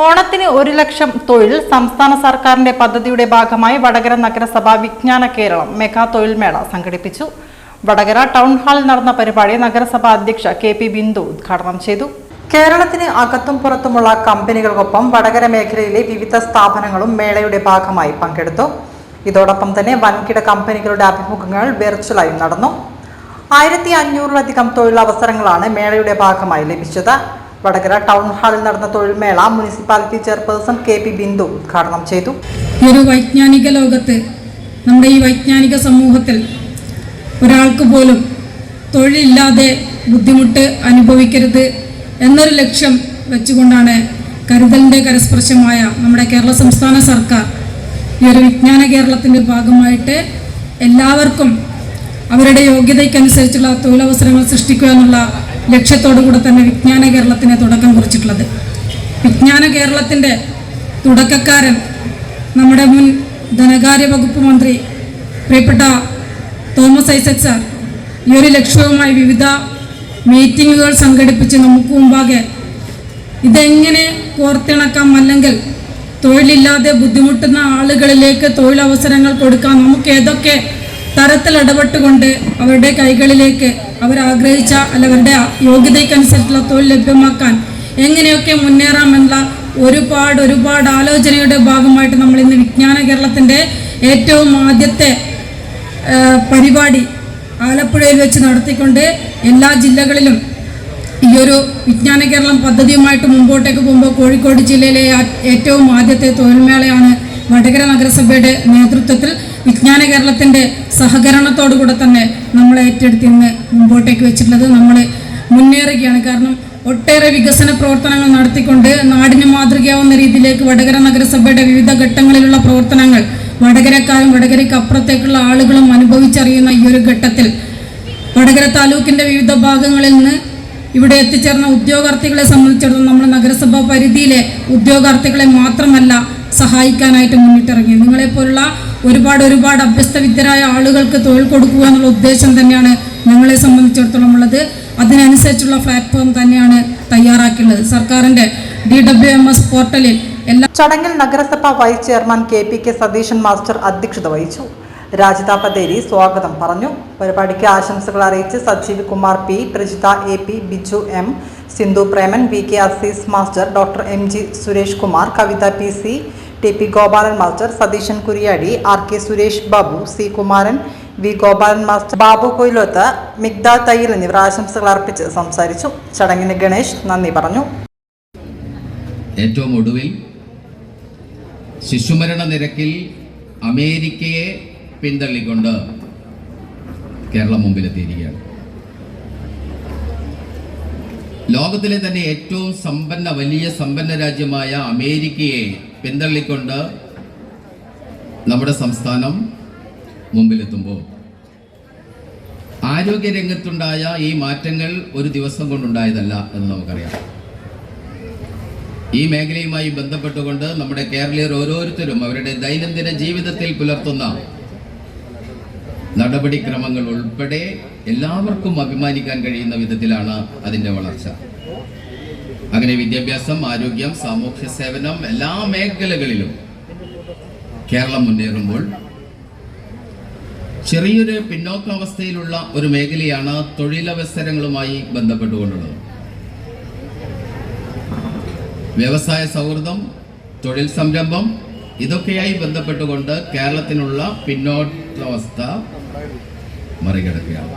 ഓണത്തിന് 1 ലക്ഷം തൊഴിൽ സംസ്ഥാന സർക്കാരിന്റെ പദ്ധതിയുടെ ഭാഗമായി വടകര നഗരസഭ വിജ്ഞാന കേരളം മെഗാ തൊഴിൽ മേള സംഘടിപ്പിച്ചു. വടകര ടൗൺ ഹാളിൽ നടന്ന പരിപാടി നഗരസഭ അധ്യക്ഷ KP ബിന്ദു ഉദ്ഘാടനം ചെയ്തു. കേരളത്തിന് അകത്തും പുറത്തുമുള്ള കമ്പനികൾക്കൊപ്പം വടകര മേഖലയിലെ വിവിധ സ്ഥാപനങ്ങളും മേളയുടെ ഭാഗമായി പങ്കെടുത്തു. ഇതോടൊപ്പം തന്നെ വൻകിട കമ്പനികളുടെ അഭിമുഖങ്ങൾ വെർച്വലായി നടന്നു. 1500-ലധികം തൊഴിലവസരങ്ങളാണ് മേളയുടെ ഭാഗമായി ലഭിച്ചത്. വടകര ടൗൺ ഹാളിൽ നടന്ന തൊഴിൽ മേള മുനിസിപ്പാലിറ്റി ചെയർപേഴ്സൺ KP ബിന്ദു ഉദ്ഘാടനം ചെയ്തു. ഈ ഒരു വൈജ്ഞാനിക ലോകത്ത്, നമ്മുടെ ഈ വൈജ്ഞാനിക സമൂഹത്തിൽ ഒരാൾക്ക് പോലും തൊഴിലില്ലാതെ ബുദ്ധിമുട്ട് അനുഭവിക്കരുത് എന്നൊരു ലക്ഷ്യം വെച്ചുകൊണ്ടാണ് കരുതലിൻ്റെ കരസ്പർശമായ നമ്മുടെ കേരള സംസ്ഥാന സർക്കാർ ഈ ഒരു വിജ്ഞാന കേരളത്തിൻ്റെ ഭാഗമായിട്ട് എല്ലാവർക്കും അവരുടെ യോഗ്യതയ്ക്കനുസരിച്ചുള്ള തൊഴിലവസരങ്ങൾ സൃഷ്ടിക്കുക എന്നുള്ള ലക്ഷ്യത്തോടു കൂടെ തന്നെ വിജ്ഞാന കേരളത്തിന് തുടക്കം കുറിച്ചിട്ടുള്ളത്. വിജ്ഞാന കേരളത്തിൻ്റെ തുടക്കക്കാരൻ നമ്മുടെ മുൻ ധനകാര്യ വകുപ്പ് മന്ത്രി പ്രിയപ്പെട്ട തോമസ് ഐസക് സാർ ഈ ഒരു ലക്ഷ്യവുമായി വിവിധ മീറ്റിങ്ങുകൾ സംഘടിപ്പിച്ച് നമുക്ക് മുമ്പാകെ ഇതെങ്ങനെ കോർത്തിണക്കാം, അല്ലെങ്കിൽ തൊഴിലില്ലാതെ ബുദ്ധിമുട്ടുന്ന ആളുകളിലേക്ക് തൊഴിലവസരങ്ങൾ കൊടുക്കാം, നമുക്ക് ഏതൊക്കെ തരത്തിൽ ഇടപെട്ടുകൊണ്ട് അവരുടെ കൈകളിലേക്ക് അവരാഗ്രഹിച്ച അല്ല അവരുടെ യോഗ്യതയ്ക്കനുസരിച്ചുള്ള തൊഴിൽ ലഭ്യമാക്കാൻ എങ്ങനെയൊക്കെ മുന്നേറാമെന്നുള്ള ഒരുപാട് ആലോചനയുടെ ഭാഗമായിട്ട് നമ്മൾ ഇന്ന് വിജ്ഞാന കേരളത്തിൻ്റെ ഏറ്റവും ആദ്യത്തെ പരിപാടി ആലപ്പുഴയിൽ വെച്ച് നടത്തിക്കൊണ്ട് എല്ലാ ജില്ലകളിലും ഈ ഒരു വിജ്ഞാന കേരളം പദ്ധതിയുമായിട്ട് മുമ്പോട്ടേക്ക് പോകുമ്പോൾ കോഴിക്കോട് ജില്ലയിലെ ഏറ്റവും ആദ്യത്തെ തൊഴിൽമേളയാണ് വടകര നഗരസഭയുടെ നേതൃത്വത്തിൽ വിജ്ഞാന കേരളത്തിൻ്റെ സഹകരണത്തോടുകൂടെ തന്നെ നമ്മൾ ഏറ്റെടുത്ത് ഇന്ന് മുമ്പോട്ടേക്ക് വെച്ചിട്ടുള്ളത്. നമ്മൾ മുന്നേറുകയാണ്. കാരണം ഒട്ടേറെ വികസന പ്രവർത്തനങ്ങൾ നടത്തിക്കൊണ്ട് നാടിന് മാതൃകയാവുന്ന രീതിയിലേക്ക് വടകര നഗരസഭയുടെ വിവിധ ഘട്ടങ്ങളിലുള്ള പ്രവർത്തനങ്ങൾ വടകരക്കാരും വടകരയ്ക്ക് അപ്പുറത്തേക്കുള്ള ആളുകളും അനുഭവിച്ചറിയുന്ന ഈ ഒരു ഘട്ടത്തിൽ വടകര താലൂക്കിൻ്റെ വിവിധ ഭാഗങ്ങളിൽ നിന്ന് ഇവിടെ എത്തിച്ചേർന്ന ഉദ്യോഗാർത്ഥികളെ സംബന്ധിച്ചിടത്തോളം നമ്മൾ നഗരസഭാ പരിധിയിലെ ഉദ്യോഗാർത്ഥികളെ മാത്രമല്ല സഹായിക്കാനായിട്ട് മുന്നിട്ടിറങ്ങി. നിങ്ങളെപ്പോലുള്ള ഒരുപാട് അഭ്യസ്തവിദ്യരായ ആളുകൾക്ക് തൊഴിൽ കൊടുക്കുക എന്നുള്ള ഉദ്ദേശം തന്നെയാണ് ഞങ്ങളെ സംബന്ധിച്ചിടത്തോളം ഉള്ളത്. അതിനനുസരിച്ചുള്ള പ്ലാറ്റ്ഫോം തന്നെയാണ് തയ്യാറാക്കിയുള്ളത്. സർക്കാരിൻ്റെ DWMS പോർട്ടലിൽ എല്ലാ ചടങ്ങിൽ നഗരസഭ vice chairman KPK Satheesan master അധ്യക്ഷത വഹിച്ചു. രാജിത പതേരി സ്വാഗതം പറഞ്ഞു. പരിപാടിക്ക് ആശംസകൾ അറിയിച്ച് Sajeev Kumar P, Prajitha AP, Biju M, Sindhu Preman, VK Azeez master, doctor MG Suresh Kumar, Kavitha PC, TP Gopalan master, Satheesan Kuriyadi, RK Suresh Babu, C Kumaran, V Gopalan master, Babu Koyiloth, Migda Thayyil എന്നിവർ ആശംസകൾ അർപ്പിച്ച് സംസാരിച്ചു. ചടങ്ങിന് ഗണേഷ് നന്ദി പറഞ്ഞു. ഏറ്റവും ഒടുവിൽ ശിശുമരണ നിരക്കിൽ അമേരിക്കയെ പിന്തള്ളിക്കൊണ്ട് കേരളം മുമ്പിലെത്തിയിരിക്കുകയാണ്. ലോകത്തിലെ തന്നെ ഏറ്റവും വലിയ സമ്പന്ന രാജ്യമായ അമേരിക്കയെ പിന്തള്ളിക്കൊണ്ട് നമ്മുടെ സംസ്ഥാനം മുമ്പിലെത്തുമ്പോൾ ആരോഗ്യരംഗത്തുണ്ടായ ഈ മാറ്റങ്ങൾ ഒരു ദിവസം കൊണ്ടുണ്ടായതല്ല എന്ന് നമുക്കറിയാം. ഈ മേഖലയുമായി ബന്ധപ്പെട്ടുകൊണ്ട് നമ്മുടെ കേരളീയർ ഓരോരുത്തരും അവരുടെ ദൈനംദിന ജീവിതത്തിൽ പുലർത്തുന്ന നടപടിക്രമങ്ങൾ ഉൾപ്പെടെ എല്ലാവർക്കും അഭിമാനിക്കാൻ കഴിയുന്ന വിധത്തിലാണ് അതിൻ്റെ വളർച്ച. അങ്ങനെ വിദ്യാഭ്യാസം, ആരോഗ്യം, സാമൂഹ്യ സേവനം എല്ലാ മേഖലകളിലും കേരളം മുന്നേറുമ്പോൾ ചെറിയൊരു പിന്നോക്കാവസ്ഥയിലുള്ള ഒരു മേഖലയാണ് തൊഴിലവസരങ്ങളുമായി ബന്ധപ്പെട്ടുകൊണ്ടുള്ളത്. വ്യവസായ സൗഹൃദം, തൊഴിൽ സംരംഭം ഇതൊക്കെയായി ബന്ധപ്പെട്ടുകൊണ്ട് കേരളത്തിനുള്ള പിന്നോക്കാവസ്ഥ മറികടക്കുകയാണ്.